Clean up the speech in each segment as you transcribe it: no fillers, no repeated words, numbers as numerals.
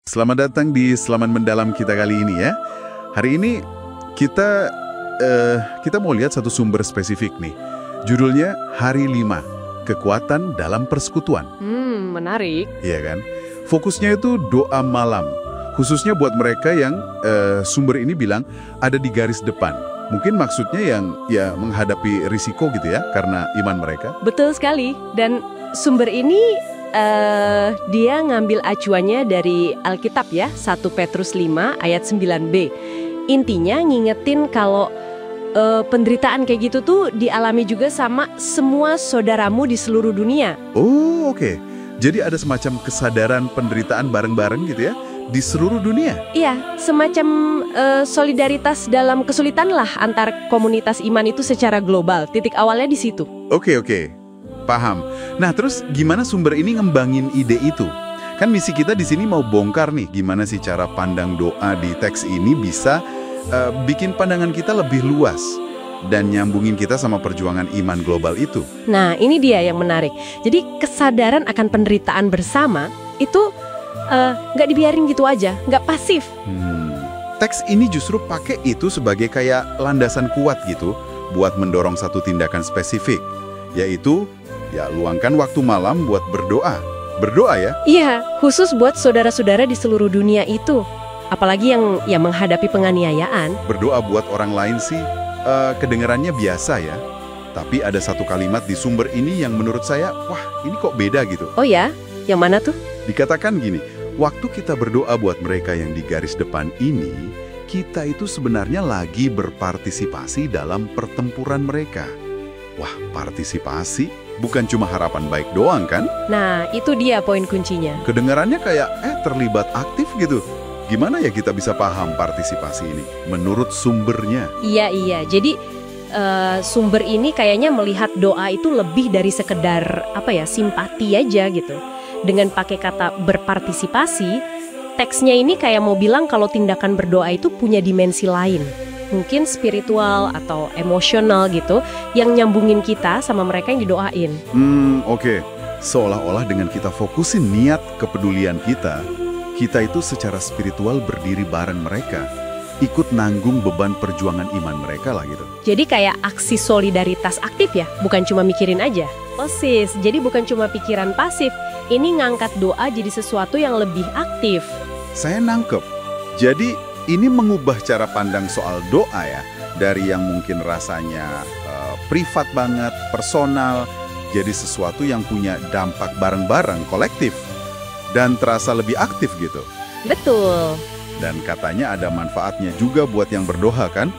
Selamat datang di Selaman Mendalam kita kali ini ya. Hari ini kita kita mau lihat satu sumber spesifik nih. Judulnya Hari 5, Kekuatan dalam Persekutuan. Menarik. Iya kan? Fokusnya itu doa malam. Khususnya buat mereka yang sumber ini bilang ada di garis depan. Mungkin maksudnya yang ya menghadapi risiko gitu ya karena iman mereka. Betul sekali. Dan sumber ini dia ngambil acuannya dari Alkitab ya, 1 Petrus 5 ayat 9b. Intinya ngingetin kalau penderitaan kayak gitu tuh dialami juga sama semua saudaramu di seluruh dunia. Oh, oke. Jadi ada semacam kesadaran penderitaan bareng-bareng gitu ya di seluruh dunia. Iya, semacam solidaritas dalam kesulitan lah antar komunitas iman itu secara global. Titik awalnya di situ. Oke. Paham. Nah, terus gimana sumber ini ngembangin ide itu? Kan misi kita di sini mau bongkar nih gimana sih cara pandang doa di teks ini bisa bikin pandangan kita lebih luas dan nyambungin kita sama perjuangan iman global itu. Nah, ini dia yang menarik. Jadi kesadaran akan penderitaan bersama itu nggak dibiarin gitu aja, nggak pasif. Teks ini justru pakai itu sebagai kayak landasan kuat gitu buat mendorong satu tindakan spesifik, yaitu ya luangkan waktu malam buat berdoa. Berdoa ya? Iya, khusus buat saudara-saudara di seluruh dunia itu. Apalagi yang menghadapi penganiayaan. Berdoa buat orang lain sih kedengarannya biasa ya. Tapi ada satu kalimat di sumber ini yang menurut saya, wah ini kok beda gitu. Oh ya? Yang mana tuh? Dikatakan gini, waktu kita berdoa buat mereka yang di garis depan ini, kita itu sebenarnya lagi berpartisipasi dalam pertempuran mereka. Wah, partisipasi bukan cuma harapan baik doang kan? Nah, itu dia poin kuncinya. Kedengarannya kayak terlibat aktif gitu. Gimana ya kita bisa paham partisipasi ini menurut sumbernya? Iya. Jadi sumber ini kayaknya melihat doa itu lebih dari sekedar simpati aja gitu. Dengan pakai kata berpartisipasi, teksnya ini kayak mau bilang kalau tindakan berdoa itu punya dimensi lain. Mungkin spiritual atau emosional gitu, yang nyambungin kita sama mereka yang didoain. Oke. Seolah-olah dengan kita fokusin niat kepedulian kita itu secara spiritual berdiri bareng mereka, ikut nanggung beban perjuangan iman mereka lah gitu. Jadi kayak aksi solidaritas aktif ya, bukan cuma mikirin aja. Persis, jadi bukan cuma pikiran pasif, ini ngangkat doa jadi sesuatu yang lebih aktif. Saya nangkep. Jadi ini mengubah cara pandang soal doa ya, dari yang mungkin rasanya privat banget, personal, jadi sesuatu yang punya dampak bareng-bareng, kolektif, dan terasa lebih aktif gitu. Betul. Dan katanya ada manfaatnya juga buat yang berdoa kan?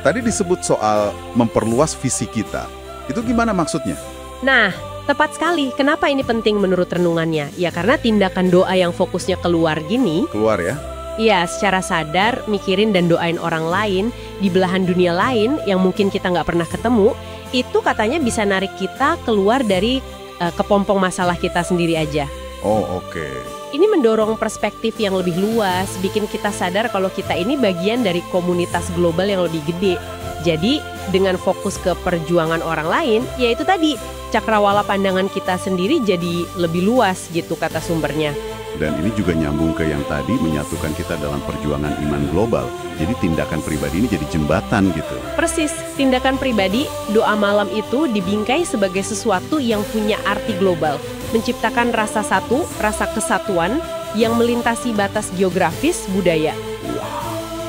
Tadi disebut soal memperluas visi kita. Itu gimana maksudnya? Nah, tepat sekali. Kenapa ini penting menurut renungannya? Ya karena tindakan doa yang fokusnya keluar gini. Keluar ya? Iya, secara sadar mikirin dan doain orang lain di belahan dunia lain yang mungkin kita nggak pernah ketemu, itu katanya bisa narik kita keluar dari kepompong masalah kita sendiri aja. Oh, oke. Ini mendorong perspektif yang lebih luas, bikin kita sadar kalau kita ini bagian dari komunitas global yang lebih gede. Jadi, dengan fokus ke perjuangan orang lain, ya itu tadi, cakrawala pandangan kita sendiri jadi lebih luas gitu kata sumbernya. Dan ini juga nyambung ke yang tadi menyatukan kita dalam perjuangan iman global. Jadi tindakan pribadi ini jadi jembatan gitu. Persis, tindakan pribadi, doa malam itu dibingkai sebagai sesuatu yang punya arti global. Menciptakan rasa satu, rasa kesatuan yang melintasi batas geografis budaya.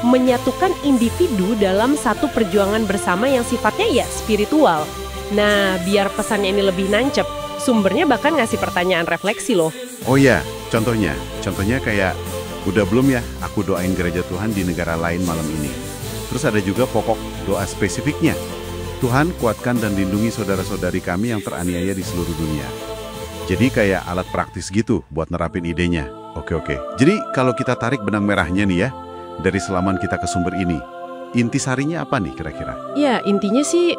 Menyatukan individu dalam satu perjuangan bersama yang sifatnya ya spiritual. Nah, biar pesannya ini lebih nancep, sumbernya bahkan ngasih pertanyaan refleksi loh. Oh iya, contohnya kayak, udah belum ya aku doain gereja Tuhan di negara lain malam ini? Terus ada juga pokok doa spesifiknya. Tuhan kuatkan dan lindungi saudara-saudari kami yang teraniaya di seluruh dunia. Jadi kayak alat praktis gitu buat nerapin idenya. Oke. Jadi kalau kita tarik benang merahnya nih ya, dari selaman kita ke sumber ini, intisarinya apa nih kira-kira? Ya, intinya sih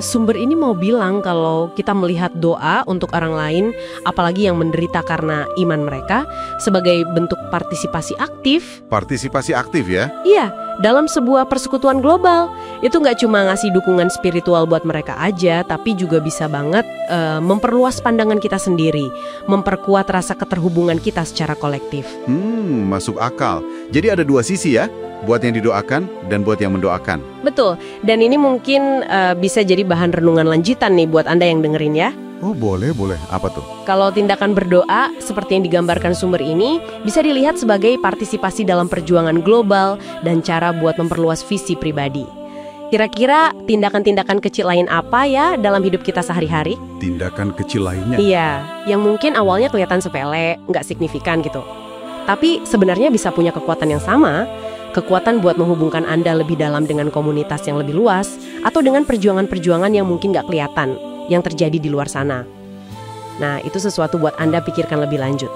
sumber ini mau bilang kalau kita melihat doa untuk orang lain, apalagi yang menderita karena iman mereka, sebagai bentuk partisipasi aktif. Partisipasi aktif ya? Iya, dalam sebuah persekutuan global. Itu nggak cuma ngasih dukungan spiritual buat mereka aja, tapi juga bisa banget memperluas pandangan kita sendiri, memperkuat rasa keterhubungan kita secara kolektif. Masuk akal. Jadi ada dua sisi ya, buat yang didoakan dan buat yang mendoakan. Betul, dan ini mungkin bisa jadi bahan renungan lanjutan nih buat Anda yang dengerin ya. Oh boleh. Apa tuh? Kalau tindakan berdoa seperti yang digambarkan sumber ini bisa dilihat sebagai partisipasi dalam perjuangan global dan cara buat memperluas visi pribadi. Kira-kira tindakan-tindakan kecil lain apa ya dalam hidup kita sehari-hari? Tindakan kecil lainnya? Iya, yang mungkin awalnya kelihatan sepele, nggak signifikan gitu. Tapi sebenarnya bisa punya kekuatan yang sama, kekuatan buat menghubungkan Anda lebih dalam dengan komunitas yang lebih luas, atau dengan perjuangan-perjuangan yang mungkin nggak kelihatan, yang terjadi di luar sana. Nah, itu sesuatu buat Anda pikirkan lebih lanjut.